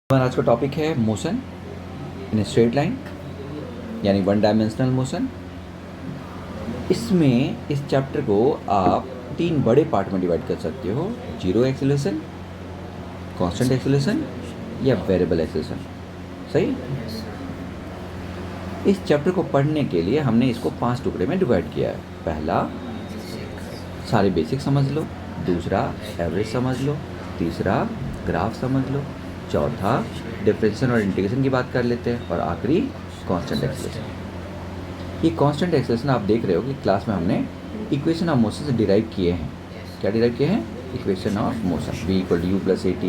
हमारा आज का टॉपिक है मोशन इन स्ट्रेट लाइन यानी वन डायमेंशनल मोशन। इसमें इस चैप्टर को आप 3 बड़े पार्ट में डिवाइड कर सकते हो, जीरो एक्सेलरेशन, कांस्टेंट एक्सेलरेशन या वेरिएबल एक्सेलरेशन। सही। इस चैप्टर को पढ़ने के लिए हमने इसको 5 टुकड़े में डिवाइड किया है। पहला, सारे बेसिक समझ लो। दूसरा, एवरेज समझ लो। तीसरा, ग्राफ समझ लो। चौथा, डिफरेंशिएशन और इंटीग्रेशन की बात कर लेते हैं। और आखिरी, कांस्टेंट एक्सेलरेशन। ये कांस्टेंट एक्सेलरेशन आप देख रहे हो कि क्लास में हमने इक्वेशन ऑफ मोशन से डिराइव किए हैं। क्या डिराइव किए हैं? Equation of motion, v = u + at,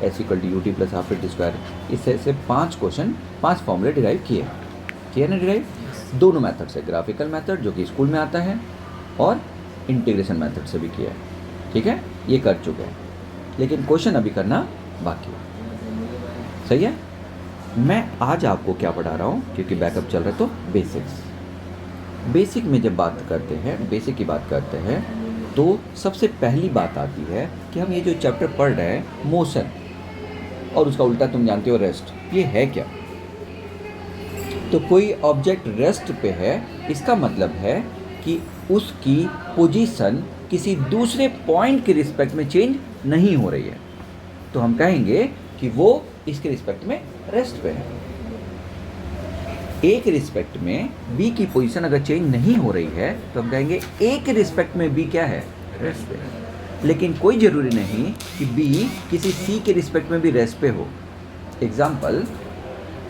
s = ut + half t square. इससे से 5 क्वेश्चन, 5 फॉर्मूले डिराइव किए ना डिराइव? दोनों मेथड से, ग्राफिकल मेथड जो कि स्कूल में आता है और इंटीग्रेशन मेथड से भी किया है। ठीक है, ये कर चुके हैं, लेकिन क्वेश्चन अभी करना बाकी है। सही है। मैं आज आपको क्या पढ़ा रहा हूँ, क्योंकि बैकअप चल रहा है, तो बेसिक में जब बात करते हैं, बेसिक की बात करते हैं, तो सबसे पहली बात आती है कि हम ये जो चैप्टर पढ़ रहे हैं मोशन, और उसका उल्टा तुम जानते हो रेस्ट, ये है क्या? तो कोई ऑब्जेक्ट रेस्ट पे है, इसका मतलब है कि उसकी पोजीशन किसी दूसरे पॉइंट के रिस्पेक्ट में चेंज नहीं हो रही है, तो हम कहेंगे कि वो इसके रिस्पेक्ट में रेस्ट पे है। ए के रिस्पेक्ट में बी की पोजीशन अगर चेंज नहीं हो रही है तो हम कहेंगे ए के रिस्पेक्ट में बी क्या है? रेस्ट पे है। लेकिन कोई ज़रूरी नहीं कि बी किसी सी के रिस्पेक्ट में भी रेस्ट पे हो। एग्जाम्पल,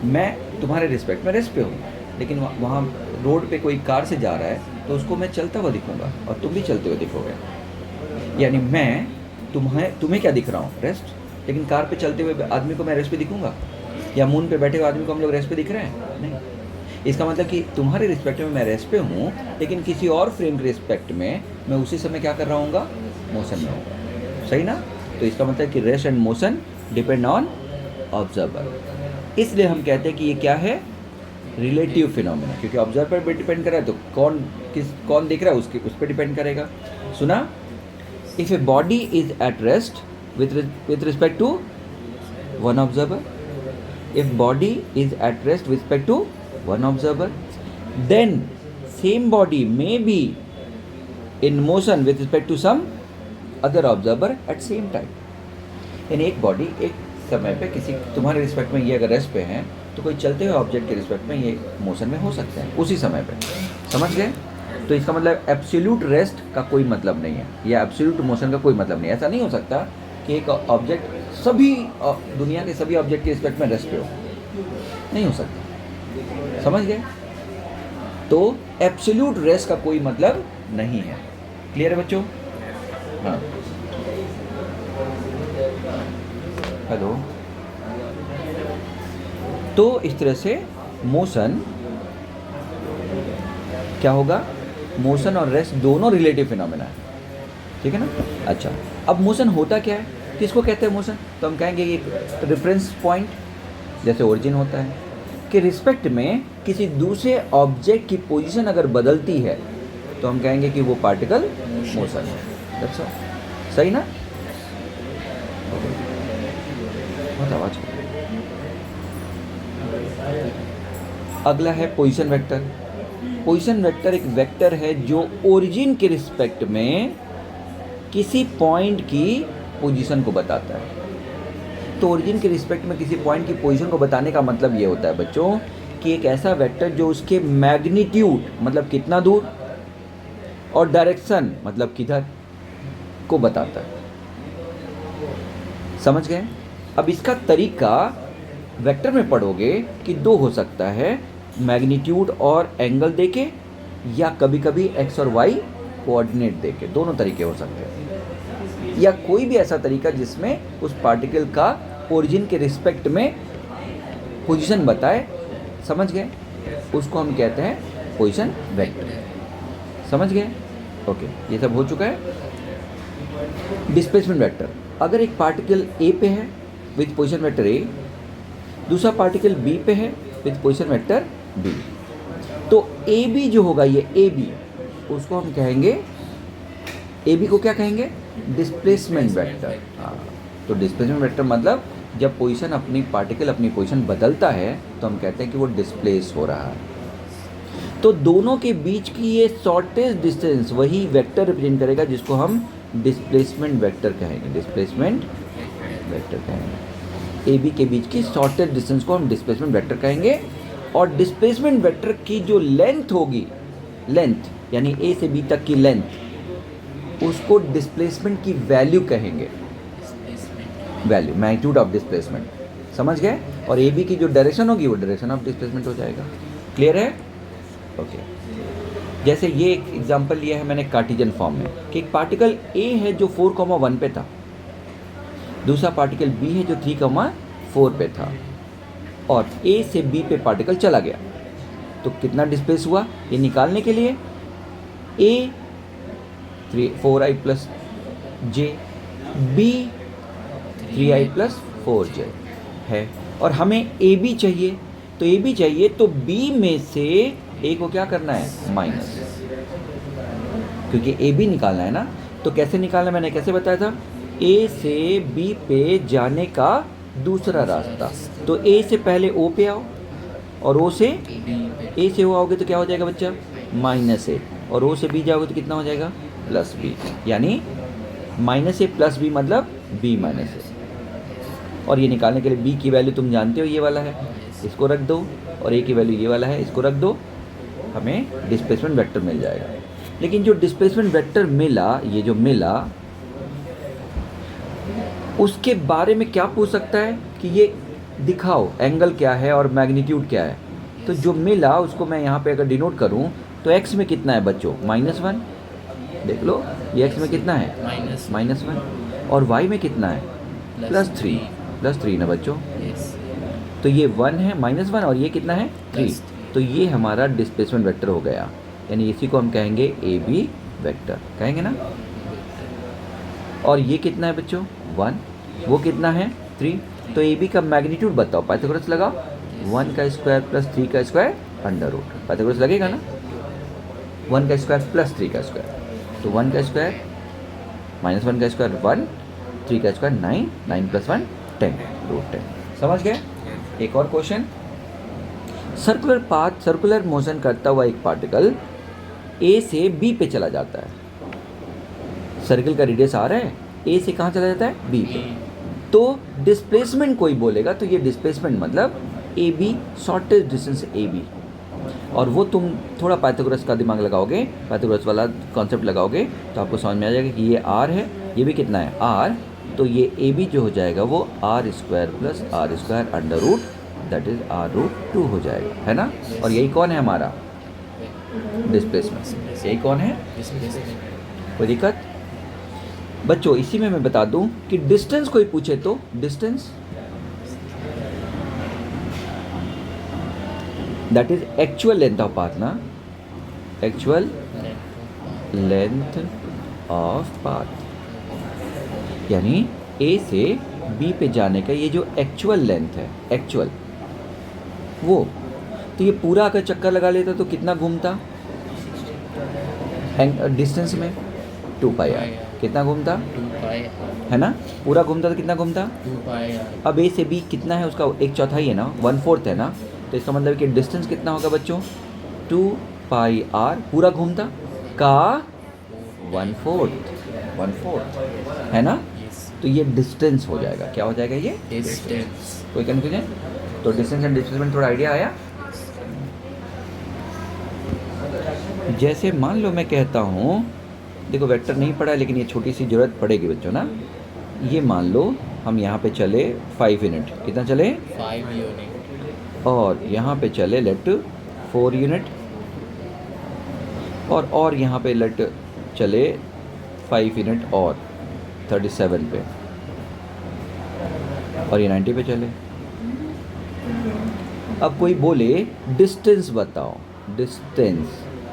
मैं तुम्हारे रिस्पेक्ट में रेस्ट पे हूँ, लेकिन वहाँ रोड पे कोई कार से जा रहा है तो उसको मैं चलता हुआ दिखूंगा और तुम भी चलते हुए दिखोगे। यानी मैं तुम्हें क्या दिख रहा हूँ? रेस्ट। लेकिन कार पे चलते हुए आदमी को मैं रेस्ट पे दिखूंगा, या मून पे बैठे हुए आदमी को हम लोग रेस्ट पे दिख रहे हैं? नहीं। इसका मतलब कि तुम्हारे रिस्पेक्ट में मैं रेस्ट पे हूँ, लेकिन किसी और फ्रेम के रिस्पेक्ट में मैं उसी समय क्या कर रहा हूँगा? मोशन में हूँगा। सही ना? तो इसका मतलब कि rest and motion depend on observer. इसलिए हम कहते हैं कि ये क्या है? रिलेटिव फिनोमेना, क्योंकि ऑब्जर्वर पर डिपेंड कर रहा है, तो कौन देख रहा है उस पर डिपेंड करेगा। सुना? If a body is at rest with respect to one observer, if body is at rest with respect to one observer, then same body may be in motion with respect to some other observer at same time। यानी एक body एक समय पे किसी तुम्हारे respect में ये अगर रेस्ट पे है, तो कोई चलते हुए ऑब्जेक्ट के रिस्पेक्ट में ये मोशन में हो सकते हैं उसी समय पे। समझ गए? तो इसका मतलब एब्सोल्यूट रेस्ट का कोई मतलब नहीं है, या एब्सोल्यूट मोशन का कोई मतलब नहीं है। ऐसा नहीं हो सकता कि एक ऑब्जेक्ट सभी दुनिया के सभी ऑब्जेक्ट के रिस्पेक्ट में रेस्ट पे हो, नहीं हो सकता। समझ गए? तो एब्सोल्यूट रेस्ट का कोई मतलब नहीं है। क्लियर है बच्चों? हाँ, हेलो। तो इस तरह से मोशन क्या होगा? मोशन और रेस्ट दोनों रिलेटिव फिनोमेना है। ठीक है ना? अच्छा, अब मोशन होता क्या है? किसको कहते हैं मोशन? तो हम कहेंगे एक रेफरेंस पॉइंट, जैसे ओरिजिन होता है, कि रिस्पेक्ट में किसी दूसरे ऑब्जेक्ट की पोजीशन अगर बदलती है तो हम कहेंगे कि वो पार्टिकल मोशन है। That's all. सही ना? बहुत आवाज। अगला है पोजीशन वेक्टर। पोजीशन वेक्टर एक वेक्टर है जो ओरिजिन के रिस्पेक्ट में किसी पॉइंट की पोजीशन को बताता है। तो ओरिजिन के रिस्पेक्ट में किसी पॉइंट की पोजीशन को बताने का मतलब ये होता है बच्चों कि एक ऐसा वेक्टर जो उसके मैग्नीट्यूड मतलब कितना दूर, और डायरेक्शन मतलब किधर को बताता है। समझ गए? अब इसका तरीका वेक्टर में पढ़ोगे कि 2 हो सकता है, मैग्नीट्यूड और एंगल देके, या कभी कभी एक्स और वाई कोऑर्डिनेट देके। दोनों तरीके हो सकते हैं, या कोई भी ऐसा तरीका जिसमें उस पार्टिकल का ओरिजिन के रिस्पेक्ट में पोजीशन बताए। समझ गए? उसको हम कहते हैं पोजीशन वेक्टर। समझ गए? ओके, ये सब हो चुका है। डिस्प्लेसमेंट वेक्टर, अगर एक पार्टिकल ए पे है विथ पोजीशन वेक्टर ए, दूसरा पार्टिकल बी पे है विथ पोजीशन वेक्टर बी, तो ए बी जो होगा, ये ए बी, उसको हम कहेंगे, ए बी को क्या कहेंगे? Displacement vector. हाँ, तो डिस्प्लेसमेंट वेक्टर मतलब जब पोजीशन अपनी पार्टिकल अपनी पोजीशन बदलता है तो हम कहते हैं कि वो डिस्प्लेस हो रहा है। तो दोनों के बीच की ये शॉर्टेस्ट डिस्टेंस वही वेक्टर रिप्रेजेंट करेगा जिसको हम डिस्प्लेसमेंट वेक्टर कहेंगे। डिस्प्लेसमेंट वेक्टर कहेंगे। ए बी के बीच की शॉर्टेस्ट डिस्टेंस को हम डिस्प्लेसमेंट वेक्टर कहेंगे। और डिस्प्लेसमेंट वेक्टर की जो लेंथ होगी, लेंथ यानी ए से बी तक की लेंथ, उसको डिस्प्लेसमेंट की वैल्यू कहेंगे। वैल्यू, मैग्नीट्यूड ऑफ डिस्प्लेसमेंट, समझ गए। और ए बी की जो डायरेक्शन होगी वो डायरेक्शन ऑफ डिस्प्लेसमेंट हो जाएगा। क्लियर है? ओके। जैसे ये एक एग्जांपल लिया है मैंने कार्टेशियन फॉर्म में कि एक पार्टिकल ए है जो 4,1 पे था, दूसरा पार्टिकल बी है जो 3,4 पे था, और ए से बी पे पार्टिकल चला गया तो कितना डिस्प्लेस हुआ ये निकालने के लिए ए 4i प्लस जे, बी 3i प्लस 4j है। और हमें ए बी चाहिए, तो ए बी चाहिए तो बी में से ए को क्या करना है, माइनस, क्योंकि ए बी निकालना है ना। तो कैसे निकालना, मैंने कैसे बताया था, ए से बी पे जाने का दूसरा रास्ता। तो ए से ओ पे आओ और ओ से ए से ओ आओगे तो क्या हो जाएगा बच्चा, माइनस ए, और ओ से बी जाओगे तो कितना हो जाएगा, प्लस बी, यानी माइनस ए प्लस बी मतलब बी माइनस ए। और ये निकालने के लिए बी की वैल्यू तुम जानते हो ये वाला है, इसको रख दो, और ए की वैल्यू ये वाला है, इसको रख दो, हमें डिस्प्लेसमेंट वेक्टर मिल जाएगा। लेकिन जो डिस्प्लेसमेंट वेक्टर मिला, ये जो मिला, उसके बारे में क्या पूछ सकता है कि ये दिखाओ एंगल क्या है और मैग्नीट्यूड क्या है। तो जो मिला उसको मैं यहाँ पे अगर डिनोट करूँ तो एक्स में कितना है बच्चों, -1, देख लो ये एक्स में कितना है, -1, और वाई में कितना है, +3 ना बच्चों। तो ये 1 है, -1, और ये कितना है, 3। तो ये हमारा डिस्प्लेसमेंट वेक्टर हो गया, यानी इसी को हम कहेंगे ए बी वेक्टर, कहेंगे ना। और ये कितना है बच्चों, 1, वो कितना है, 3। तो ए बी का मैग्नीट्यूड बताओ, पाइथागोरस लगाओ, 1 का स्क्वायर प्लस 3 का स्क्वायर अंडर रूट, पाइथागोरस लगेगा ना, 1 का स्क्वायर प्लस 3 का स्क्वायर, तो 1 का स्क्वायर -1 का स्क्वायर 1, 3 का स्क्वायर 9, 9 + 1 10, √10। समझ गए। एक और question, circular path, circular motion करता हुआ एक पार्टिकल ए से बी पे चला जाता है। सर्कल का रेडियस आ रहा है, ए से कहाँ चला जाता है, बी पे। तो डिस्प्लेसमेंट कोई बोलेगा तो ये डिस्प्लेसमेंट मतलब A B, shortest distance A B. और वो तुम थोड़ा पाइथागोरस का दिमाग लगाओगे, पाइथागोरस वाला कॉन्सेप्ट लगाओगे तो आपको समझ में आ जाएगा कि ये आर है, ये भी कितना है, आर। तो ये ए बी जो हो जाएगा वो r² + r² under root, that is r√2 हो जाएगा, है ना। और यही कौन है हमारा डिस्प्लेसमेंट, यही कौन है, कोई दिक्कत बच्चों। इसी में मैं बता दूं कि डिस्टेंस कोई पूछे तो distance that is actual length of path ना, एक्चुअल लेंथ ऑफ पाथ, यानी ए से बी पे जाने का ये जो एक्चुअल लेंथ है, एक्चुअल वो, तो ये पूरा अगर चक्कर लगा लेता तो कितना घूमता, डिस्टेंस में 2πr, कितना घूमता, 2πr, है ना, पूरा घूमता तो कितना घूमता, 2πr। अब ए से बी कितना है, उसका 1/4 है ना, 1/4 है ना। तो इसका मतलब कि डिस्टेंस कितना होगा बच्चों, 2πr, पूरा घूमता का 1/4 है ना। तो ये डिस्टेंस हो जाएगा, क्या हो जाएगा ये डिस्टेंस। कोई कन्फ्यूजन। तो डिस्टेंस एंड डिस्प्लेसमेंट थोड़ा आइडिया आया। जैसे मान लो मैं कहता हूँ, देखो वेक्टर नहीं पढ़ा लेकिन ये छोटी सी ज़रूरत पड़ेगी बच्चों ना। ये मान लो हम यहाँ पे चले 5 यूनिट, कितना चले, 5 यूनिट, और यहाँ पे चले लेट 4 यूनिट, और यहाँ पे लेट चले 5 यूनिट और 37 पे, और ये 90 पे चले। अब कोई बोले डिस्टेंस बताओ, डिस्टेंस,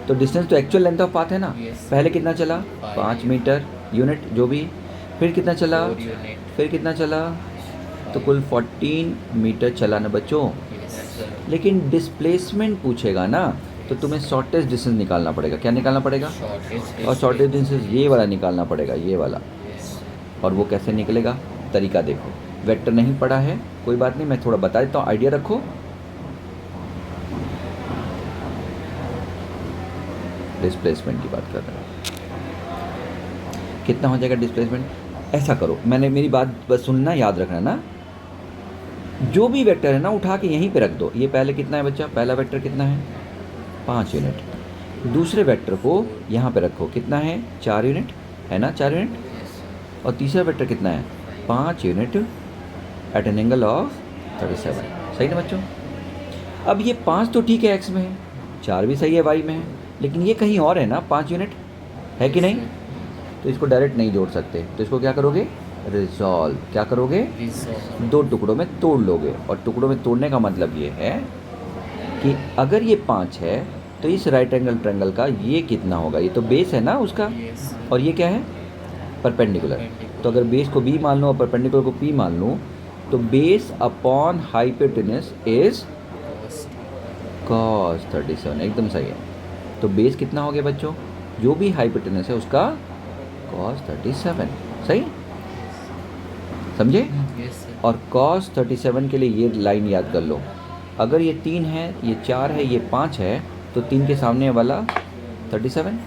तो डिस्टेंस तो एक्चुअल लेंथ ऑफ पाथ है ना। Yes. पहले कितना चला, 5 मीटर यूनिट जो भी, फिर कितना चला, 4 यूनिट, फिर कितना चला, तो कुल 14 मीटर चला ना बच्चों। Yes sir. लेकिन डिस्प्लेसमेंट पूछेगा ना तो तुम्हें शॉर्टेस्ट डिस्टेंस निकालना पड़ेगा। क्या निकालना पड़ेगा, और शॉर्टेस्ट डिस्टेंस ये वाला निकालना पड़ेगा, ये वाला। यस। और वो कैसे निकलेगा, तरीका देखो। वेक्टर नहीं पढ़ा है कोई बात नहीं, मैं थोड़ा बता देता हूँ, आइडिया रखो। डिस्प्लेसमेंट की बात कर रहे हैं, कितना हो जाएगा डिस्प्लेसमेंट? ऐसा करो, मैंने मेरी बात बस सुनना, याद रखना ना, जो भी वेक्टर है ना उठा के यहीं पे रख दो। ये पहले कितना है बच्चा, पहला वेक्टर कितना है 5 यूनिट, दूसरे वेक्टर को यहाँ पे रखो, कितना है 4 यूनिट है ना, 4 यूनिट, और तीसरा वेक्टर कितना है 5 unit at an angle of 37। सही ना बच्चों? अब ये 5 तो ठीक है एक्स में है, 4 भी सही है वाई में है, लेकिन ये कहीं और है ना 5 यूनिट, है कि नहीं? तो इसको डायरेक्ट नहीं जोड़ सकते, तो इसको क्या करोगे, रिजॉल्व। क्या करोगे, रिजॉल्व। 2 टुकड़ों में तोड़ लोगे। और टुकड़ों में तोड़ने का मतलब ये है कि अगर ये 5 है तो इस राइट एंगल ट्रायंगल का ये कितना होगा, ये तो बेस है ना उसका, यस। और ये क्या है परपेंडिकुलर। तो अगर बेस को बी मान लो और परपेंडिकुलर को पी मान लूँ, तो base upon hypotenuse is cos 37, एकदम सही है। तो बेस कितना हो गया बच्चों, जो भी हाइपोटेनस है उसका cos 37, सही समझे? यस। और cos 37 के लिए ये लाइन याद कर लो, अगर ये 3 है, ये 4 है, ये 5 है, तो 3 के सामने वाला 37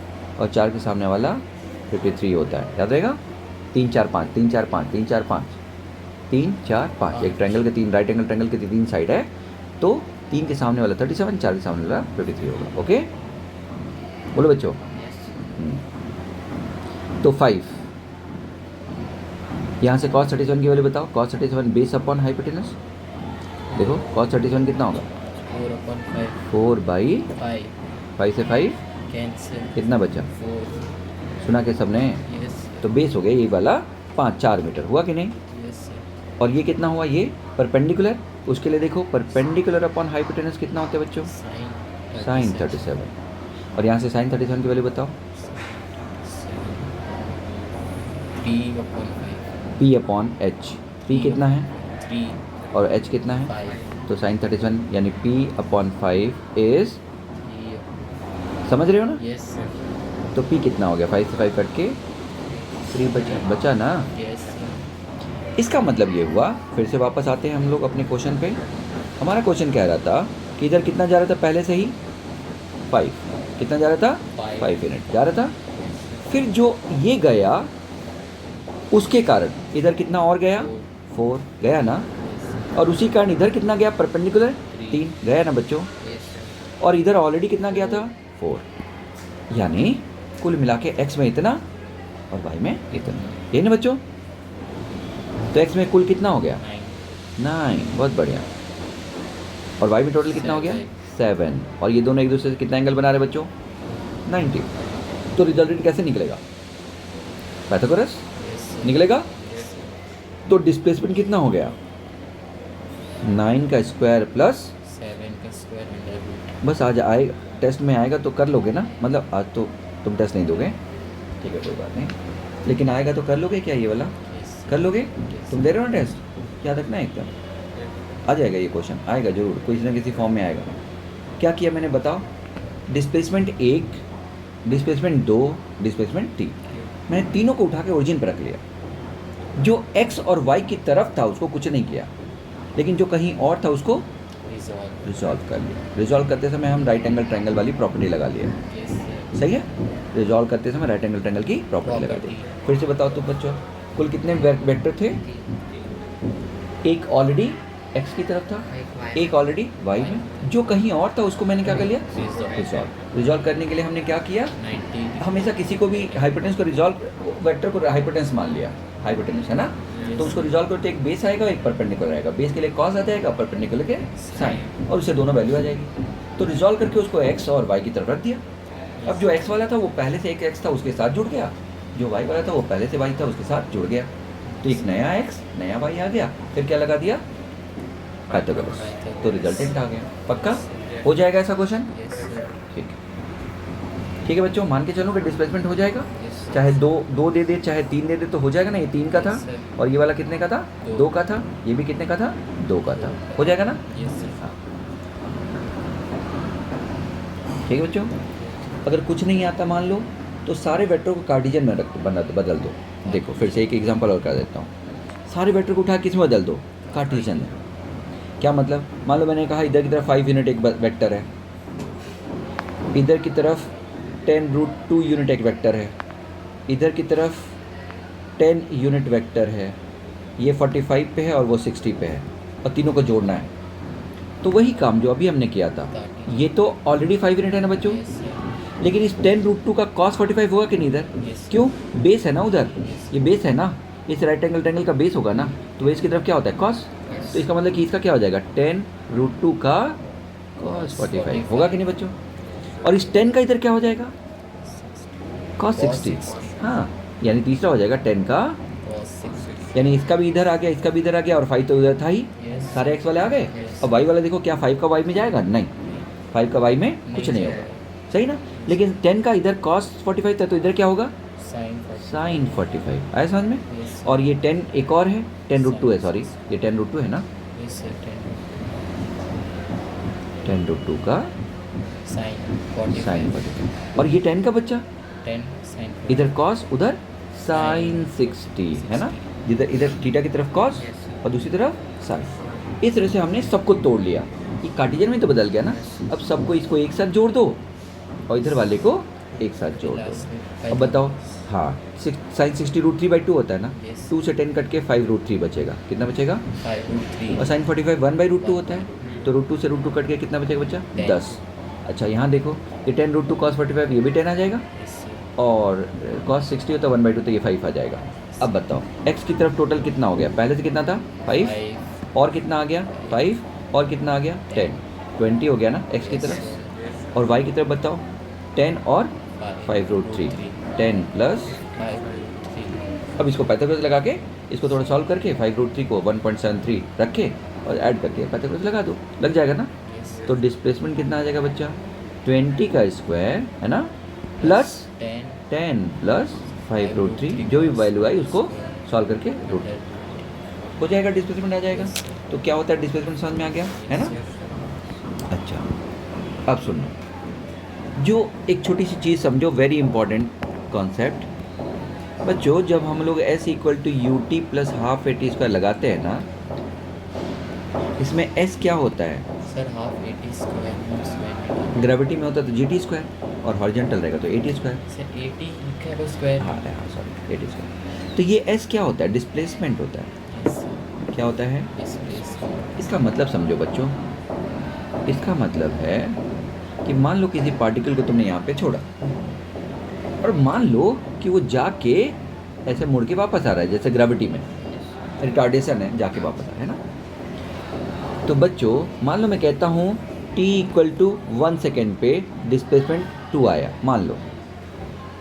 और 4 के सामने वाला 53 होता है, याद रहेगा? 3 4 5 3 4 5 3 4 5 3 4 5, एक ट्रायंगल के 3 राइट एंगल ट्रायंगल के 3 साइड है, तो 3 के सामने वाला 37, 4 के सामने वाला 53 होगा। ओके, बोलो बच्चों। तो 5 यहाँ से cos 37 की वैल्यू बताओ, cos 37 बेस अपॉन हाइपोटेनस, देखो cos 37 कितना होगा 4/5 4/5, 5 से 5 कैंसिल, कितना बचा, 4। सुना के सबने? यस। तो बेस हो गया ये वाला 4 मीटर, हुआ कि नहीं? Yes sir. और ये कितना हुआ, ये परपेंडिकुलर, उसके लिए देखो परपेंडिकुलर अपॉन हाइपोटेनस कितना होता है बच्चों, sin 37। और यहाँ से sin 37 की वैल्यू बताओ, P/5 p upon H, p कितना है 3 और h कितना है, 5 तो sin 37 यानी p अपॉन 5 इज, समझ रहे हो ना? Yes sir. तो p कितना हो गया, 5 से 5 कट के 3 बचा ना। Yes sir. इसका मतलब ये हुआ, फिर से वापस आते हैं हम लोग अपने क्वेश्चन पे। हमारा क्वेश्चन कह रहा था कि इधर कितना जा रहा था पहले से ही 5, कितना जा रहा था 5 यूनिट जा रहा था, फिर जो ये गया उसके कारण इधर कितना और गया 4 गया ना, और उसी कारण इधर कितना गया परपेंडिकुलर 3 गया ना बच्चों, यस सर। और इधर ऑलरेडी कितना गया था 4, यानी कुल मिला के x में इतना और y में इतना, यही ना बच्चों? तो x में कुल कितना हो गया 9, बहुत बढ़िया। और y में टोटल कितना हो गया 7, और ये दोनों एक दूसरे से कितना एंगल बना रहे बच्चों 90। तो रिजल्टेंट कैसे निकलेगा, पाइथागोरस निकलेगा। तो डिस्प्लेसमेंट कितना हो गया 9 का स्क्वायर प्लस 7 का स्क्वायर अंडर रूट। बस आज आएगा टेस्ट में आएगा तो कर लोगे ना, मतलब आज तो तुम टेस्ट नहीं दोगे, ठीक है कोई बात नहीं, लेकिन आएगा तो कर लोगे क्या, ये वाला कर लोगे? तुम दे रहे हो ना टेस्ट, याद रखना एकदम आ जाएगा ये क्वेश्चन, आएगा जरूर, किसी ना किसी फॉर्म में आएगा। क्या किया मैंने बताओ, डिस्प्लेसमेंट 1, डिस्प्लेसमेंट 2, डिस्प्लेसमेंट 3, मैंने तीनों को उठा के ओरिजिन पर रख लिया। जो x और y की तरफ था उसको कुछ नहीं किया, लेकिन जो कहीं और था उसको रिजॉल्व कर लिया। रिजॉल्व करते समय हम राइट एंगल ट्रायंगल वाली प्रॉपर्टी लगा लिए, यस सर। सही है? रिजॉल्व करते समय राइट एंगल ट्रायंगल की प्रॉपर्टी लगा दी। फिर से बताओ तुम बच्चों, कुल कितने वेक्टर थे, एक ऑलरेडी x की तरफ था, एक ऑलरेडी y में, जो कहीं और था उसको मैंने क्या कर लिया रिजॉल्व। रिजॉल्व करने के लिए हमने क्या किया, 90 हमेशा किसी को भी हाइपोटेनस को रिजॉल्व, वेक्टर को हाइपोटेनस मान लिया, हाइपोटेनस है ना, तो उसको रिजॉल्व करते एक बेस आएगा एक परपेंडिकुलर आएगा, बेस के लिए कॉस आ जाएगा, परपेंडिकुलर के साइन, और उससे दोनों वैल्यू आ जाएगी। तो रिजॉल्व करके उसको x और y की तरफ रख दिया। अब जो x वाला था वो पहले से एक x था उसके साथ जुड़ गया, जो y वाला था वो पहले से y था उसके साथ जुड़ गया, तो एक नया x नया y आ गया, फिर क्या लगा दिया पाइथागोरस, तो रिजल्टेंट आ गया। पक्का हो जाएगा ऐसा क्वेश्चन? Yes sir. ठीक है, ठीक है बच्चों, मान के चलो कि डिस्प्लेसमेंट हो जाएगा, यस सर। चाहे दो दे दे चाहे 3 दे दे तो हो जाएगा ना। ये 3 का था Yes, sir. और ये वाला कितने का था 2 2 का था, ये भी कितने का था 2 का था, हो जाएगा ना। Yes sir. हाँ ठीक है बच्चों, अगर कुछ नहीं आता मान लो तो सारे वेक्टर को कार्टेशियन में बदल दो। देखो फिर से एक एग्जांपल और कर देता हूँ, सारे वेक्टर को उठा के किस में बदल दो, कार्टेशियन में। क्या मतलब, मान लो मैंने कहा इधर की तरफ 5 यूनिट एक वेक्टर है, इधर की तरफ 10√2 यूनिट एक वेक्टर है, इधर की तरफ 10 यूनिट वेक्टर है, ये 45 पे है और वो 60 पे है, और तीनों को जोड़ना है। तो वही काम जो अभी हमने किया था, ये तो ऑलरेडी 5 यूनिट है ना बच्चों, Yes, sir. लेकिन इस 10√2 का cos 45 होगा कि नहीं इधर, Yes. क्यों, बेस है ना उधर, ये बेस है ना, इस राइट एंगल ट्रायंगल का बेस होगा ना, तो बेस की तरफ क्या होता है cos, तो इसका मतलब कि इसका क्या हो जाएगा 10√2 का cos 45 होगा कि नहीं बच्चों, और इस 10 का इधर क्या हो जाएगा cos 60, हाँ, यानी तीसरा हो जाएगा 10 का, Cos 60. यानी इसका भी इधर आ गया, इसका भी इधर आ गया, और 5 तो उधर था ही, Yes. सारे x वाले आ गए, Yes. और y वाला देखो क्या 5 का y में जाएगा, नहीं 5 का y में कुछ नहीं होगा, सही ना, लेकिन 10 का इधर cos 45 था तो इधर क्या होगा Sin 40. sin 45, आया समझ में। Yes. और ये 10 एक और है, 10√2 है, सॉरी ये 10√2 है ना, Yes, sir. 10√2 का Sin 45. sin 45, और ये 10 का बच्चा 10 sin 45. इधर cos उधर sin 60 है ना, जिधर इधर थीटा की तरफ cos Yes, sir. और दूसरी तरफ sin। इस तरह से हमने सबको तोड़ लिया, ये कार्टेशियन में तो बदल गया ना, अब सबको इसको एक साथ जोड़ दो और इधर वाले को एक साथ जोड़ दो। Last में अब 5. बताओ, हाँ sin 60 √3/2 होता है ना, Yes. 2 से 10 कट के 5√3 बचेगा, कितना बचेगा, 5√3. और sin 45 1/√2 होता है, तो √2 से √2 कट के कितना बचेगा बच्चा 10. 10। अच्छा यहाँ देखो ये 10√2 cos 45 ये भी 10 आ जाएगा, Yes, sir. और cos 60 होता है 1/2 तो ये 5 आ जाएगा। अब बताओ x की तरफ टोटल कितना हो गया, पहले से कितना था 5, 5. और कितना आ गया 5, और कितना आ गया 10, 20 हो गया ना x की तरफ, और y की तरफ बताओ 10 और 5√3, 10 प्लस, 5√3. अब इसको पाइथागोरस लगा के इसको थोड़ा सॉल्व करके 5√3 को 1.73 रख के और ऐड करके पाइथागोरस लगा दो, लग जाएगा ना। Yes, sir. तो डिस्प्लेसमेंट कितना आ जाएगा बच्चा 20 का स्क्वायर है ना, प्लस 10 10 प्लस 5√3, जो भी वैल्यू आई उसको सॉल्व करके रूट हो जाएगा, डिस्प्लेसमेंट आ जाएगा। तो क्या होता है डिस्प्लेसमेंट समझ में आ गया है ना। अच्छा अब सुनो, जो एक छोटी सी चीज़ समझो, वेरी इंपॉर्टेंट कॉन्सेप्ट बच्चों, जब हम लोग s = ut + हाफ AT² लगाते हैं ना, इसमें s क्या होता है, सर हाफ 80 स्क्वायर रूट्स में ग्रेविटी में होता है तो GT² और हॉरिजॉन्टल रहेगा तो AT²। सर 80 लिखा है स्क्वायर। हाँ सॉरी AT²। तो ये s क्या होता है, डिस्प्लेसमेंट होता है। क्या होता है, इसका मतलब समझो बच्चों, इसका मतलब है कि मान लो किसी पार्टिकल को तुमने यहाँ पे छोड़ा, और मान लो कि वो जाके ऐसे मुड़ के वापस आ रहा है, जैसे ग्रेविटी में रिटार्डेशन है, जाके वापस आ रहा है ना। तो बच्चों मान लो मैं कहता हूँ t = 1 सेकेंड पे डिस्प्लेसमेंट 2 आया, मान लो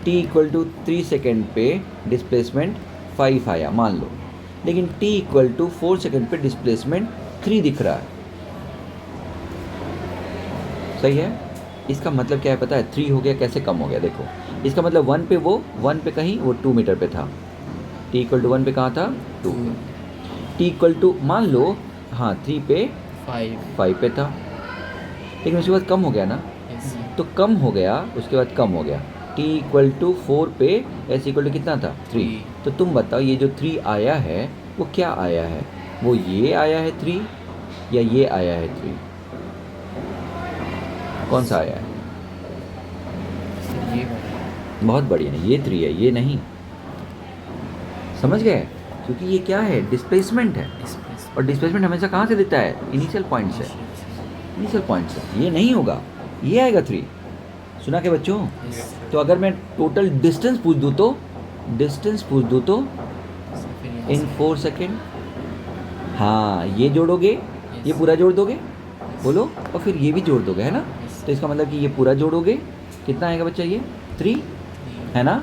t = 3 सेकेंड पे डिस्प्लेसमेंट 5 आया, मान लो, लेकिन t = 4 सेकेंड पे डिस्प्लेसमेंट 3 दिख रहा है, सही है। इसका मतलब क्या है पता है, 3 हो गया, कैसे कम हो गया देखो, इसका मतलब 1 पे वो 1 पे कहीं वो 2 मीटर पे था, t = 1 पे कहाँ था 2, t = मान लो हाँ 3 पे 5 पे था, लेकिन उसके बाद कम हो गया ना, तो कम हो गया, उसके बाद कम हो गया, t = 4 पे s = कितना था 3। तो तुम बताओ ये जो 3 आया है वो क्या आया है, वो ये आया है 3 या ये आया है 3, कौन सा आया है, ये बहुत बढ़िया, ये 3 है ये नहीं, समझ गए, क्योंकि ये क्या है डिस्प्लेसमेंट है, और डिस्प्लेसमेंट हमेशा कहाँ से देता है, इनिशियल पॉइंट से, इनिशियल पॉइंट से, ये नहीं होगा, ये आएगा 3। सुना के बच्चों, तो अगर मैं टोटल डिस्टेंस पूछ दूँ तो, डिस्टेंस पूछ दूँ तो इन 4 सेकेंड, हाँ ये जोड़ोगे, ये पूरा जोड़ दोगे, बोलो, और फिर ये भी जोड़ दोगे है ना, तो इसका मतलब कि ये पूरा जोड़ोगे, कितना आएगा बच्चा ये 3 है ना,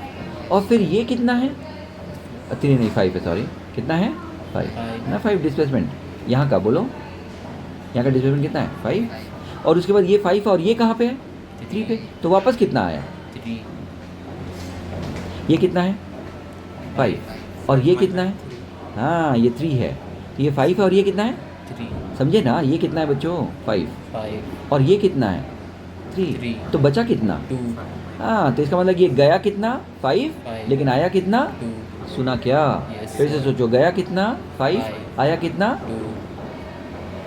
और फिर ये कितना है 3 नहीं 5 है, सॉरी कितना है 5 ना, 5 डिस्प्लेसमेंट यहाँ का, बोलो यहाँ का डिस्प्लेसमेंट कितना है 5, और उसके बाद ये 5 है, और ये कहाँ पे है 3 पे, तो वापस कितना आया 3, ये कितना है 5, और ये कितना है, हाँ ये 3 है, तो ये 5 है, और ये कितना है 3, समझे ना, ये कितना है बच्चों 5, 5, और ये कितना है 3, तो बचा कितना 2, हाँ, तो इसका मतलब ये गया कितना 5, 5, लेकिन आया कितना 2, सुना क्या? Yes, फिर से sir. सोचो, गया कितना? 5, Five. आया कितना? 2.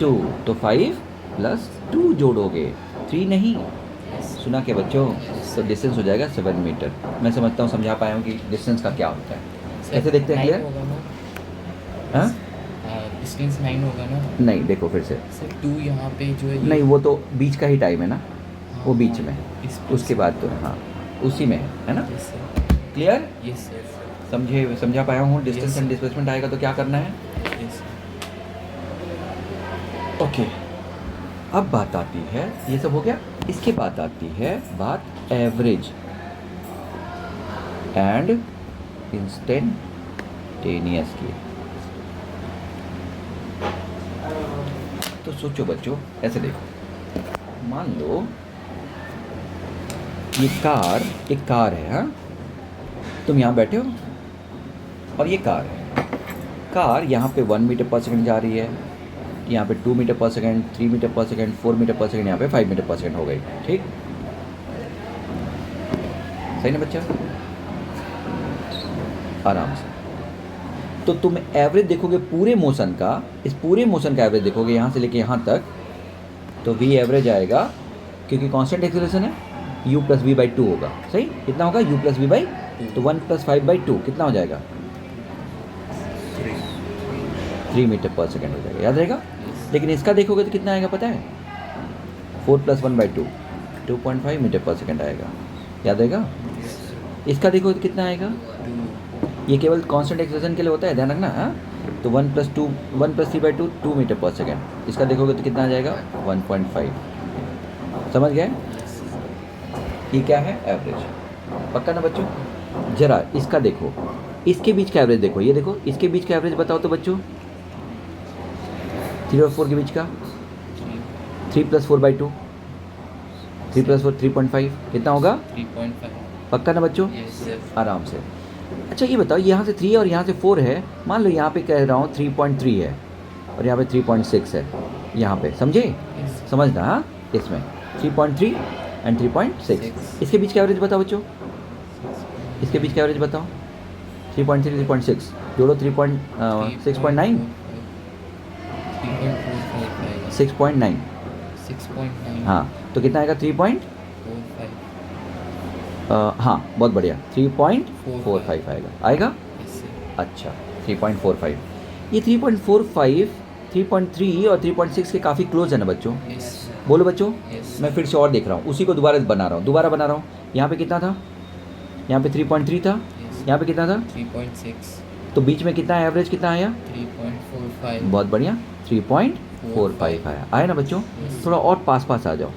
2, तो 5 प्लस 2 जोड़ोगे, 3 नहीं। Yes. सुना क्या बच्चों? तो डिस्टेंस हो जाएगा 7 मीटर। मैं समझता हूँ समझा पाया हूँ कि डिस्टेंस का क्या होता है। Sir, कैसे देखते हैं 9 क्लियर? होगा ना? हाँ? डिस्टेंस 9 होगा ना? नहीं, देखो फिर से। सर 2 यहाँ पे जो है ये नहीं, वो तो बीच का ही टाइम है ना, वो बीच हाँ, में। इस place उसके बाद तो हाँ, उसी में है ना। Yes, sir. Clear? Yes, sir. समझा पाया हूँ। Distance Yes, and sir. Displacement आएगा तो क्या करना है? Yes, sir. ओके, अब बात आती है, ये सब हो गया। इसके बाद आती है बात एवरेज एंड इंस्टेंटेनियस की। तो सोचो बच्चों, ऐसे देखो, मान लो ये एक कार है। हाँ, तुम यहाँ बैठे हो और ये कार है। कार यहाँ पे 1 मीटर पर सेकंड जा रही है, यहाँ पे 2 मीटर पर सेकंड, 3 मीटर पर सेकंड, 4 मीटर पर सेकंड, यहाँ पे 5 मीटर पर सेकंड हो गई। ठीक, सही ना बच्चा? आराम से। तो तुम एवरेज देखोगे पूरे मोशन का, इस पूरे मोशन का एवरेज देखोगे यहाँ से लेके यहाँ तक, तो v एवरेज आएगा, क्योंकि कांस्टेंट एक्सेलरेशन है, u प्लस वी बाई 2 होगा। सही, कितना होगा? u प्लस वी बाई, तो 1 प्लस 5 बाई 2 कितना हो जाएगा? 3 मीटर पर सेकंड हो जाएगा, याद रहेगा। लेकिन इसका देखोगे तो कितना आएगा पता है? 4 प्लस 1 बाई 2, 2.5 मीटर पर सेकंड आएगा, याद रहेगा। इसका देखोगे तो कितना आएगा? ये केवल कांस्टेंट एक्सेलरेशन के लिए होता है, ध्यान रखना। हाँ, तो 1 प्लस 3 बाई 2, 2 मीटर पर सेकंड। इसका देखोगे तो कितना आ जाएगा? 1.5। समझ गए? ये क्या है? एवरेज। पक्का ना बच्चों? जरा इसका देखो, इसके बीच का एवरेज देखो, ये देखो, इसके बीच का एवरेज बताओ तो बच्चों, 3 और 4 के बीच का। 3 प्लस 4 बाई 2, 3 प्लस 4 3.5, कितना होगा? 3.5. पक्का ना बच्चों? Yes, sir. आराम से। अच्छा ये बताओ, यहाँ से 3 और यहाँ से 4 है, मान लो यहाँ पे कह रहा हूँ 3.3 है और यहाँ पे 3.6 है, यहाँ पे समझे? Yes, sir. समझना। हाँ, इसमें 3.3 एंड 3.6, इसके बीच का एवरेज बताओ बच्चों, इसके बीच का एवरेज बताओ। 3.3 3.6 जोड़ो, 6.9 6.9। 6.9. हाँ, तो कितना आएगा? 3. 4.5. हाँ, बहुत बढ़िया, 3.45 आएगा। Yes, sir. अच्छा, 3.45। ये 3.45, 3.3 और 3.6 के काफ़ी क्लोज है ना बच्चों? Yes, sir. बोलो बच्चों। Yes. मैं फिर से और देख रहा हूँ, उसी को दोबारा बना रहा हूँ। यहाँ पे कितना था? यहाँ पे 3.3 था, Yes. यहाँ पे कितना था? 3.6. तो बीच में कितना एवरेज कितना आया? 3.45. बहुत बढ़िया, 3.45 आया ना बच्चों? Yes. थोड़ा और पास आ जाओ।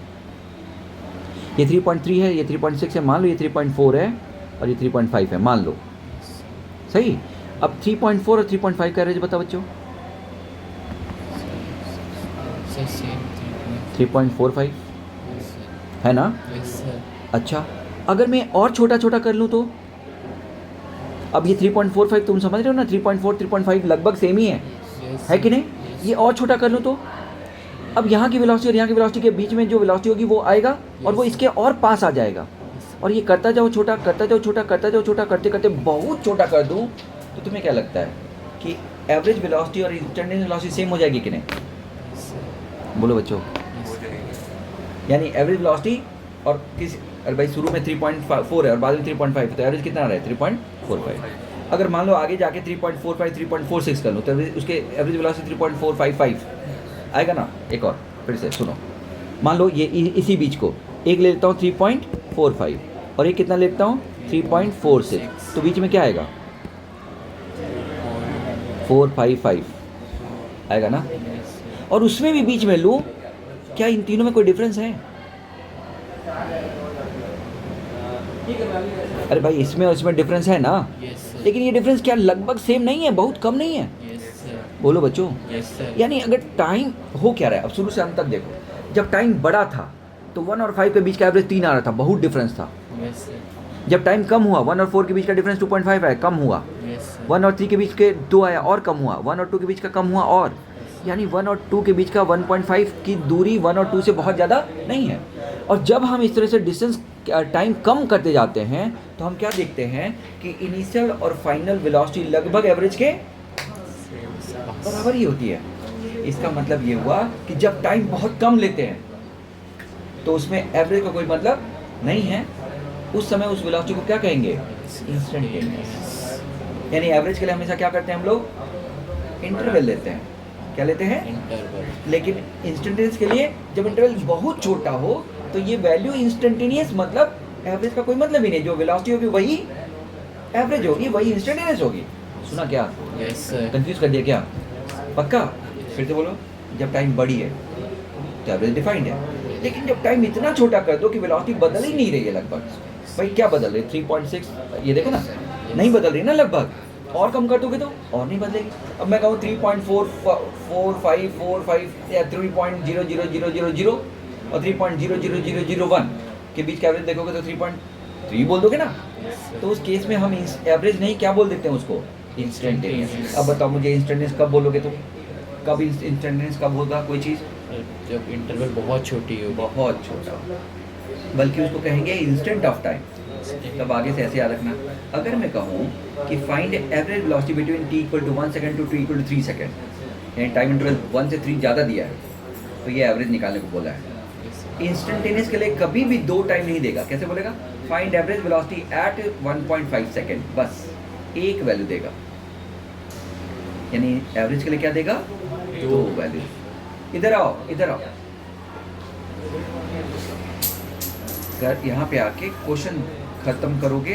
ये 3.3 है, ये 3.6 है, मान लो ये 3.4 है और ये 3.5 है, मान लो। Yes, sir. सही। अब 3.4 और 3.5 का एवरेज बताओ बच्चों। Sir, same 3.45 Yes, sir. है ना? Yes, sir. अच्छा, अगर मैं और छोटा कर लूँ तो? अब ये 3.45 तुम समझ रहे हो ना, 3.4 3.5 लगभग सेम ही Yes, है कि नहीं? Yes. ये और छोटा कर लूँ तो? अब यहाँ की वेलोसिटी और यहाँ की वेलोसिटी के बीच में जो वेलोसिटी होगी वो आएगा और वो Yes. इसके और पास आ जाएगा। और ये करता जाओ छोटा, करते करते बहुत छोटा कर दूँ तो तुम्हें क्या लगता है कि एवरेज वेलोसिटी और इंस्टेंटेनियस वेलोसिटी सेम हो जाएगी कि नहीं? Yes, sir. बोलो बच्चों। Yes. यानी एवरेज वेलोसिटी और किस, अरे भाई शुरू में 3.4 है और बाद में 3.5, तो एवरेज कितना आ रहा है? 3.45। अगर मान लो आगे जाके 3.45 3.46 कर लो तो उसके एवरेज वेलोसिटी 3.455 आएगा ना। एक और फिर से सुनो, मान लो ये इसी बीच को एक ले लेता हूँ 3.45 और एक कितना लेता हूँ 3.46, तो बीच में क्या आएगा? 455 आएगा ना। Yes, sir. और उसमें भी बीच में लूँ, क्या इन तीनों में कोई डिफरेंस है? अरे भाई इसमें और इसमें डिफरेंस है ना, Yes, sir. लेकिन ये डिफरेंस क्या लगभग सेम नहीं है? बहुत कम नहीं है? Yes, sir. बोलो बच्चों। Yes, sir. यानी अगर टाइम हो क्या रहा है, अब शुरू से अंत तक देखो, जब टाइम बड़ा था तो 1 और 5 के बीच का एवरेज 3 आ रहा था, बहुत डिफरेंस था। Yes, sir. जब टाइम कम हुआ 1 और 4 के बीच का डिफरेंस 2.5 आया, कम हुआ। Yes, sir. 1 और 3 के बीच के 2 आया और कम हुआ, 1 और 2 के बीच का कम हुआ और, यानी 1 और 2 के बीच का 1.5 की दूरी 1 और 2 से बहुत ज़्यादा नहीं है। और जब हम इस तरह से डिस्टेंस टाइम कम करते जाते हैं तो हम क्या देखते हैं कि इनिशियल और फाइनल वेलोसिटी लगभग एवरेज के बराबर ही होती है। इसका मतलब ये हुआ कि जब टाइम बहुत कम लेते हैं तो उसमें एवरेज का कोई मतलब नहीं है। उस समय उस वेलोसिटी को क्या कहेंगे? इंस्टेंटेनियस। यानी एवरेज के लिए हमेशा क्या करते हैं हम लोग? इंटरवल लेते हैं। क्या लेते हैं? इंटरवल। लेकिन इंस्टेंटेनियस के लिए जब इंटरवल बहुत छोटा हो तो ये वैल्यू इंस्टेंटेनियस मतलब एवरेज का कोई मतलब ही नहीं। जो वेलोसिटी होगी वही एवरेज होगी, वही इंस्टेंटेनियस होगी। सुना क्या? Yes sir. कंफ्यूज कर दिया क्या? पक्का? फिर से बोलो। जब टाइम बड़ी है तो एवरेज डिफाइंड है, लेकिन जब टाइम इतना छोटा कर दो कि वेलोसिटी बदल ही नहीं रही है लगभग, भाई क्या बदल रही है? 3.6, ये देखो ना, नहीं बदल रही ना लगभग। और कम कर दोगे तो और नहीं बदलेगी। अब मैं कहूँ 3.4545 या 3.00000 और 3.00001 के बीच का एवरेज देखोगे तो 3.3 बोल दोगे ना। तो उस केस में हम एवरेज नहीं क्या बोल देते हैं उसको? इंस्टेंटेनियस। अब बताओ मुझे इंस्टेंटेनियस कब बोलोगे तुम? कब इंस्टेंटेनियस कब होगा कोई चीज़? जब इंटरवल बहुत छोटी हो, बहुत छोटा, बल्कि उसको कहेंगे इंस्टेंट ऑफ टाइम। तब आगे से ऐसे याद रखना। अगर मैं कहूँ कि find average velocity between t equal to 1 second to t equal to 3 second, यानी टाइम इंटरवल 1 से 3 ज़्यादा दिया है, तो ये एवरेज निकालने को बोला है। इंस्टेंटेनियस के लिए कभी भी 2 टाइम नहीं देगा। कैसे बोलेगा? Find average velocity at 1.5 second, बस एक वैल्यू देगा। यानी एवरेज के लिए क्या देगा? 2 वैल्यू। इधर आओ, इधर आओ। अगर यहाँ पे आके क्वेश्चन खत्म करोगे,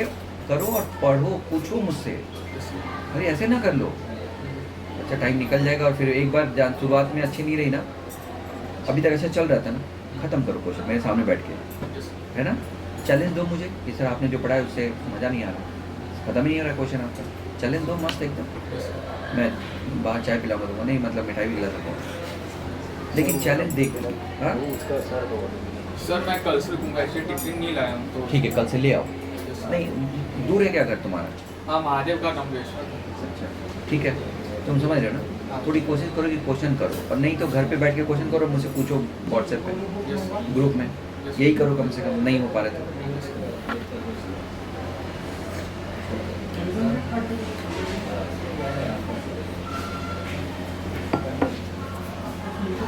करो और पढ़ो, पूछो मुझसे। अरे ऐसे ना कर लो, अच्छा टाइम निकल जाएगा और फिर एक बार शुरुआत में अच्छी नहीं रही ना, अभी तक ऐसा चल रहा था ना, खत्म करो क्वेश्चन मेरे सामने बैठ के, है ना। चैलेंज दो मुझे कि सर आपने जो पढ़ा है उससे मज़ा नहीं आ रहा, खत्म ही नहीं हो रहा क्वेश्चन आपका। चैलेंज दो मस्त एकदम। मैं बाहर चाय पिला दूँगा, नहीं मतलब मिठाई भी खिला सकता हूँ, लेकिन चैलेंज देख लो। हाँ सर मैं कल से रुकूंगा, ऐसे टिफिन नहीं लाया हूँ तो। ठीक है, कल से ले आओ। नहीं दूर है क्या घर तुम्हारा? हाँ महादेव का कमलेश। अच्छा ठीक है, तुम समझ रहे हो ना। थोड़ी कोशिश करो कि क्वेश्चन करो, और नहीं तो घर पे बैठ के क्वेश्चन करो, मुझसे पूछो व्हाट्सएप पे, ग्रुप में। यही करो कम से कम, नहीं हो पा रहे तो।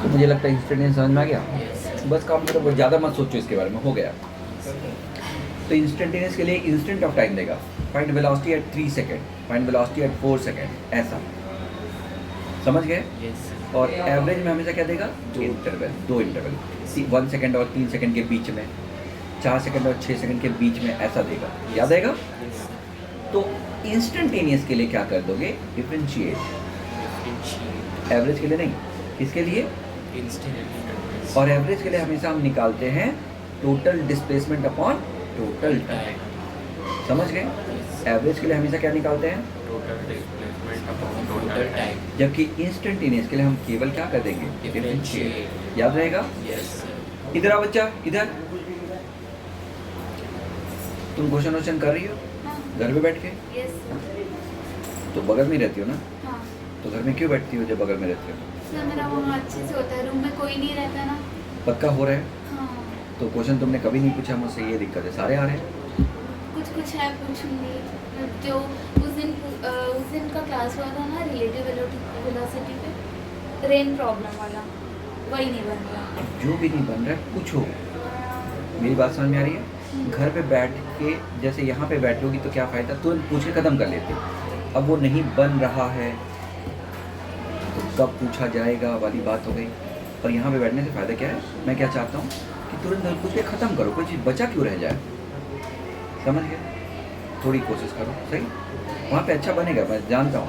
मुझे लगता है इंस्टेंटेनियस समझ में आ गया। बस काम करो, बहुत ज़्यादा मत सोचो इसके बारे में, हो गया। तो इंस्टेंटेनियस के लिए इंस्टेंट ऑफ टाइम देगा। Find velocity at 3 second, find velocity at 4 second, ऐसा समझ गए। यस। और एवरेज में हमेशा क्या देगा? 2 इंटरवल, 2 इंटरवल, 1 सेकंड और 3 सेकंड के बीच में, 4 सेकंड और 6 सेकंड के बीच में, ऐसा देगा। याद आएगा? तो इंस्टेंटेनियस के लिए क्या कर दोगे? डिफरेंशिएट। एवरेज के लिए नहीं, किसके लिए? इंस्टेंट। और एवरेज के लिए हमेशा हम निकालते हैं total displacement upon total time. समझ गए? एवरेज के लिए हमेशा क्या निकालते हैं? Total displacement upon total time. जबकि इंस्टेंटेनियस के लिए हम केवल क्या कर देंगे? डिफरेंशिएट। याद रहेगा? यस। इधर आओ बच्चा, इधर। तुम क्वेश्चन वोश्चन कर रही हो घर पे बैठ के? यस तो बगल में रहती हो ना, हाँ तो घर में क्यों बैठती हो जब बगल में रहती हो? सर, मेरा वहाँ अच्छे से होता है, रूम में कोई नहीं रहता ना। पक्का हो रहा है? हाँ तो क्वेश्चन तुमने कभी नहीं पूछा मुझसे, ये दिक्कत है। सारे आ रहे हैं? कुछ कुछ है, पूछूंगी। जो उस दिन का क्लास हुआ था ना रिलेटिव वेलोसिटी पे, रेन प्रॉब्लम वाला, वही नहीं बन रहा। जो भी नहीं बन रहा है पूछो। मेरी बात समझ में आ रही है? घर पे बैठ के जैसे यहाँ पे बैठोगी तो क्या फ़ायदा, तुरंत पूछ के ख़त्म कर लेते। अब वो नहीं बन रहा है तो कब पूछा जाएगा वाली बात हो गई। और यहाँ पे बैठने से फ़ायदा क्या है? मैं क्या चाहता हूँ कि तुरंत पूछ के ख़त्म करो, कोई चीज़ बचा क्यों रह जाए। समझ गए? थोड़ी कोशिश करो, सही। वहाँ पे अच्छा बनेगा मैं जानता हूँ,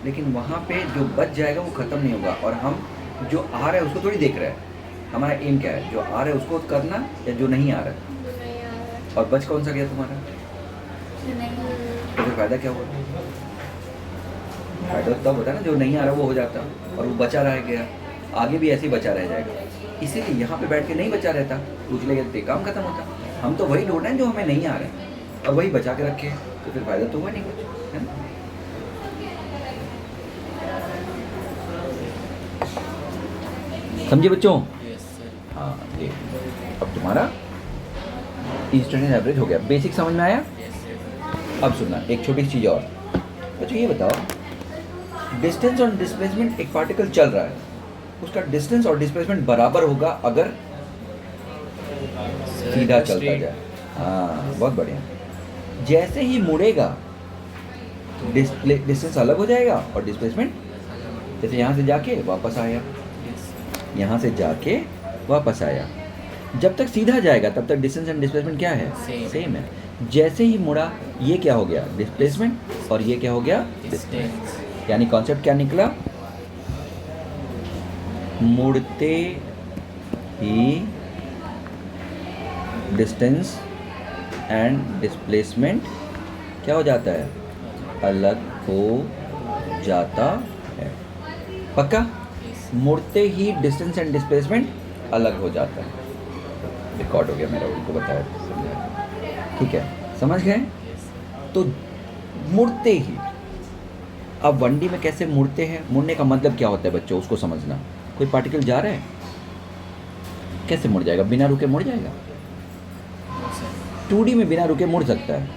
लेकिन वहाँ पे जो बच जाएगा वो ख़त्म नहीं होगा। और हम जो आ रहा है उसको थोड़ी देख रहे हैं। हमारा एम क्या है? जो आ रहा है उसको करना, या जो नहीं आ रहा है। नहीं आ रहा, और बच कौन सा गया तुम्हारा? नहीं। तो फिर फ़ायदा क्या हुआ? फायदा तब होता है ना जो नहीं आ रहा वो हो जाता, और वो बचा रह गया, आगे भी ऐसे ही बचा रह जाएगा। इसीलिए यहाँ पे बैठ के नहीं बचा रहता, पूछ लेंगे तो काम खत्म होता। हम तो वही ढूंढ रहे हैं जो हमें नहीं आ रहे हैं, और वही बचा के रखे, तो फिर फायदा तो हुआ नहीं कुछ, है ना। समझे बच्चों? Yes sir. हाँ, देख अब तुम्हारा इंस्टेंटेनियस एवरेज हो गया। बेसिक समझ में आया? Yes. अब सुनना एक छोटी सी चीज़ और। बच्चों ये बताओ, डिस्टेंस और डिस्प्लेसमेंट, एक पार्टिकल चल रहा है, उसका डिस्टेंस और डिस्प्लेसमेंट बराबर होगा अगर Sir, सीधा चलता straight. जाए। हाँ, बहुत बढ़िया। जैसे ही मुड़ेगा डिस्टेंस अलग हो जाएगा और डिस्प्लेसमेंट, जैसे यहाँ से जाके वापस आया, Yes. यहाँ से जाके वापस आया। जब तक सीधा जाएगा तब तक डिस्टेंस एंड डिस्प्लेसमेंट क्या है? Same. सेम है। जैसे ही मुड़ा, ये क्या हो गया? डिस्प्लेसमेंट, और ये क्या हो गया? डिस्टेंस। Distance. यानी कॉन्सेप्ट क्या निकला? मुड़ते ही डिस्टेंस एंड डिस्प्लेसमेंट क्या हो जाता है? अलग हो जाता है। पक्का? Yes. मुड़ते ही डिस्टेंस एंड डिस्प्लेसमेंट अलग हो जाता है। रिकॉर्ड हो गया मेरा, उनको बताया, समझाया। ठीक है, समझ गए? Yes. तो मुड़ते ही, अब 1D में कैसे मुड़ते हैं? मुड़ने का मतलब क्या होता है बच्चों, उसको समझना। कोई पार्टिकल जा रहा है, कैसे मुड़ जाएगा? बिना रुके मुड़ जाएगा। No, sir. 2D में बिना रुके मुड़ सकता है।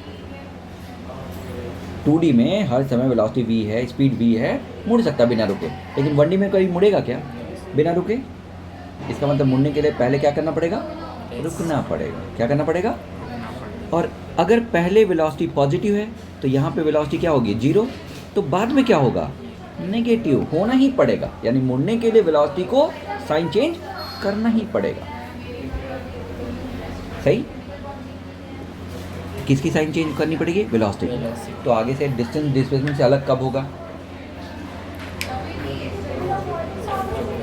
2D में हर समय वेलोसिटी v है, स्पीड v है, मुड़ सकता है बिना रुके। लेकिन 1D में कभी मुड़ेगा क्या बिना रुके? इसका मतलब मुड़ने के लिए पहले क्या करना पड़ेगा? रुकना पड़ेगा। क्या करना पड़ेगा? और अगर पहले वेलोसिटी पॉजिटिव है तो यहाँ पे वेलोसिटी क्या होगी? 0। तो बाद में क्या होगा? नेगेटिव होना ही पड़ेगा। यानी मुड़ने के लिए वेलोसिटी को साइन चेंज करना ही पड़ेगा। सही? किसकी साइन चेंज करनी पड़ेगी? वेलोसिटी की। Velocity. तो आगे से डिस्टेंस डिस्प्लेसमेंट से अलग कब होगा?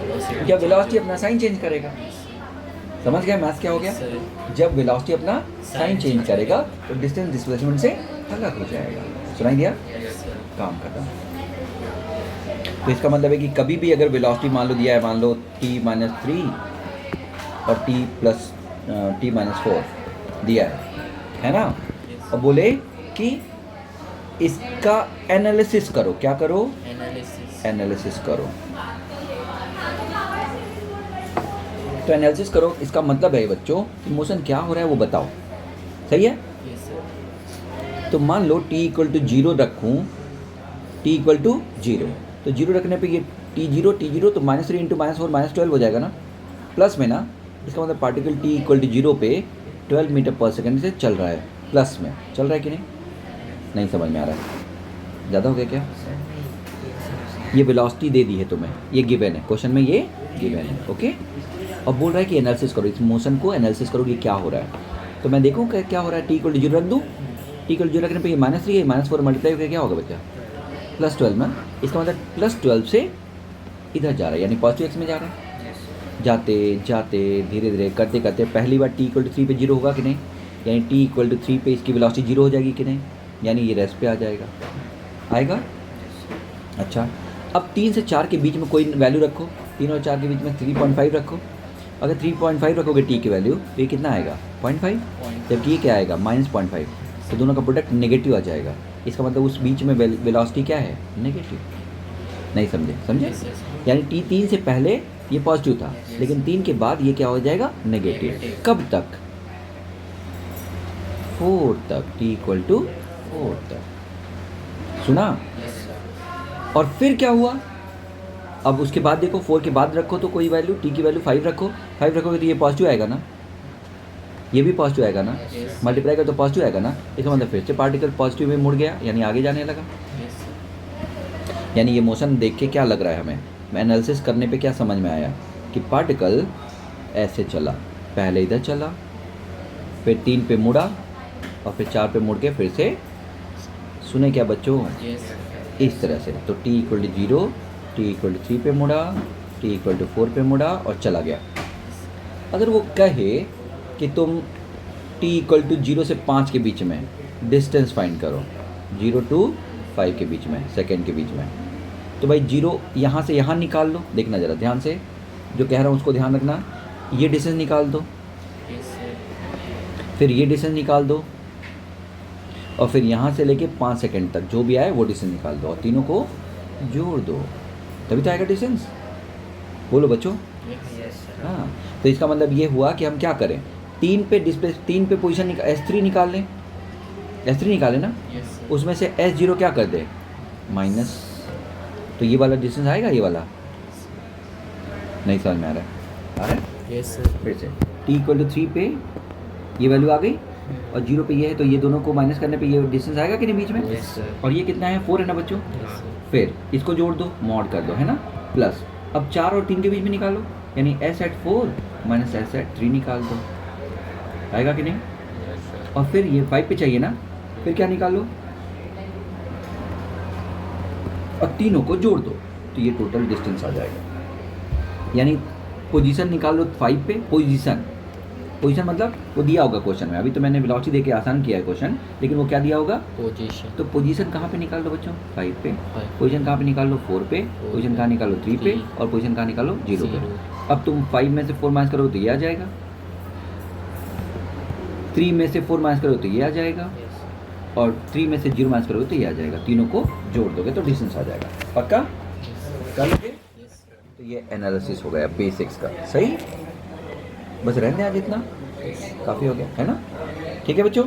Velocity. जब वेलोसिटी अपना साइन चेंज करेगा। समझ गया मैथ्स क्या हो गया? Sir. जब वेलोसिटी अपना साइन चेंज करेगा तो डिस्टेंस डिस्प्लेसमेंट से अलग हो जाएगा। सुनाई दिया? Yes, sir. काम खत्म। तो इसका मतलब है कि कभी भी अगर वेलोसिटी मान लो दिया है, मान लो t-3 और t-4 दिया है ना? और बोले कि इसका एनालिसिस करो। क्या करो? Analysis. एनालिसिस करो। तो एनालिसिस करो, इसका मतलब है बच्चों कि मोशन क्या हो रहा है वो बताओ। सही है? Yes, sir. तो मान लो t = 0 रखूँ, t = 0, तो 0 रखने पे ये t0 तो -3 × -4 -12 हो जाएगा ना, प्लस में ना। इसका मतलब पार्टिकल t = 0 पे 12 मीटर पर सेकंड से चल रहा है, प्लस में चल रहा है कि नहीं? नहीं समझ में आ रहा है? ज़्यादा हो गया क्या? ये वेलोसिटी दे दी है तुम्हें, ये गिवन है क्वेश्चन में, ये गिवन है। ओके, और बोल रहा है कि एनालिसिस करो, इस मोशन को एनालिसिस करो कि क्या हो रहा है। तो मैं देखूँ क्या हो रहा है। t = 0 रख दूँ, t = 0 रखने पे ये -3 है, -4 मल्टीप्लाई करके क्या होगा बच्चा? +12 में। इसका मतलब +12 से इधर जा रहा है, यानी पॉजिटिव एक्स में जा रहा है। जाते जाते धीरे धीरे करते करते पहली बार t = 3 पे 0 होगा कि नहीं? यानी t = 3 पे इसकी वेलोसिटी 0 हो जाएगी कि नहीं? यानी ये रेस्ट पे आ जाएगा। आएगा? अच्छा, अब 3 से 4 के बीच में कोई वैल्यू रखो, 3 और 4 के बीच में 3.5 रखो। अगर 3.5 रखोगे t की वैल्यू तो ये कितना आएगा? 0.5। जबकि ये क्या आएगा? -0.5। तो दोनों का प्रोडक्ट नेगेटिव आ जाएगा। इसका मतलब उस बीच में वेलोसिटी क्या है? नेगेटिव। नहीं समझे? समझे? Yes, yes. यानी t 3 से पहले ये पॉजिटिव था, लेकिन 3 के बाद ये क्या हो जाएगा? नेगेटिव। Negative. कब तक? 4 तक, t = 4 तक। सुना? Yes, sir. और फिर क्या हुआ? अब उसके बाद देखो, 4 के बाद रखो तो कोई वैल्यू, t की वैल्यू 5 रखो। 5 रखोगे तो ये पॉजिटिव आएगा ना, ये भी पॉजिटिव आएगा ना, Yes. मल्टीप्लाई कर तो पॉजिटिव आएगा ना। इसका मतलब फिर से पार्टिकल पॉजिटिव में मुड़ गया, यानी आगे जाने लगा। Yes, sir. यानी ये मोशन देख के क्या लग रहा है हमें? एनालिसिस करने पे क्या समझ में आया कि पार्टिकल ऐसे चला, पहले इधर चला, फिर 3 पे मुड़ा और फिर 4 पे मुड़ के फिर से, सुने क्या बच्चों? Yes, sir. इस तरह से। तो t = 0, t = 3 पे मुड़ा, t = 4 पे मुड़ा और चला गया। अगर वो कहे कि तुम t = 0 से 5 के बीच में डिस्टेंस फाइंड करो, 0 to 5 के बीच में, सेकेंड के बीच में, तो भाई 0 यहाँ से यहाँ निकाल लो। देखना ज़रा ध्यान से, जो कह रहा हूँ उसको ध्यान रखना। ये डिस्टेंस निकाल दो, Yes, sir. फिर ये डिस्टेंस निकाल दो, और फिर यहाँ से लेके 5 सेकंड तक जो भी आए वो डिस्टेंस निकाल दो, और तीनों को जोड़ दो, तभी तो आएगा डिस्टेंस। बोलो बच्चों। Yes, sir. हाँ, तो इसका मतलब ये हुआ कि हम क्या करें? तीन पे पोजीशन S3 निकाल लें, S3 निकालें ना, Yes, sir. उसमें से S0 क्या कर दे, माइनस, तो ये वाला डिस्टेंस आएगा, ये वाला नहीं समझ में आ रहा है, आ रहा है? Yes, sir. फिर से t इक्वल टू 3 पे ये वैल्यू आ गई और 0 पे ये है, तो ये दोनों को माइनस करने पे ये डिस्टेंस आएगा कि नहीं बीच में? Yes, sir. और ये कितना है, 4 है ना बच्चों? Yes, sir. फिर इसको जोड़ दो, मॉड कर दो, है ना, प्लस अब 4 और 3 के बीच में निकालो, यानी s एट 4 माइनस s एट 3 निकाल दो, आएगा कि नहीं? Yes, sir. और फिर ये 5 पे चाहिए ना, फिर क्या निकालो, और तीनों को जोड़ दो, तो ये टोटल डिस्टेंस आ जाएगा। यानी पोजीशन निकाल लो 5 पे, पोजीशन मतलब वो दिया होगा क्वेश्चन में, अभी तो मैंने वेलोसिटी देके आसान किया है क्वेश्चन, लेकिन वो क्या दिया होगा, Position. तो पोजीशन कहाँ पे निकाल लो बच्चों, 5 पे, Five. पोजीशन कहाँ पे निकाल लो, 4 पे, पोजीशन कहाँ निकालो, 3 पे, 3. और पोजीशन कहाँ निकालो, 0 पे। Zero. अब तुम 5 में से 4 माइनस करो तो ये आ जाएगा, 3 में से 4 माइनस करो तो ये आ जाएगा, Yes, sir. और 3 में से 0 माइनस करोगे तो ये आ जाएगा, तीनों को जोड़ दोगे तो डिस्टेंस आ जाएगा। पक्का Yes, sir. कर लोगे? Yes, sir. तो ये एनालिसिस हो गया बेसिक्स का, सही, बस रहने आज इतना काफ़ी हो गया, है ना? ठीक है बच्चों,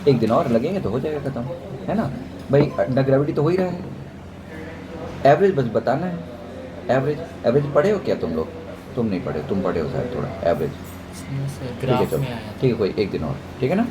एक दिन और लगेंगे तो हो जाएगा ख़त्म, है ना भाई? अंडर ग्रेविटी तो हो ही रहा है, एवरेज बस बताना है, एवरेज पढ़े हो क्या तुम लोग? तुम नहीं पढ़े, तुम पढ़े हो शायद थोड़ा एवरेज, Yes, sir. ठीक है Graph चलो, में आया था. ठीक है, कोई एक दिन और, ठीक है ना?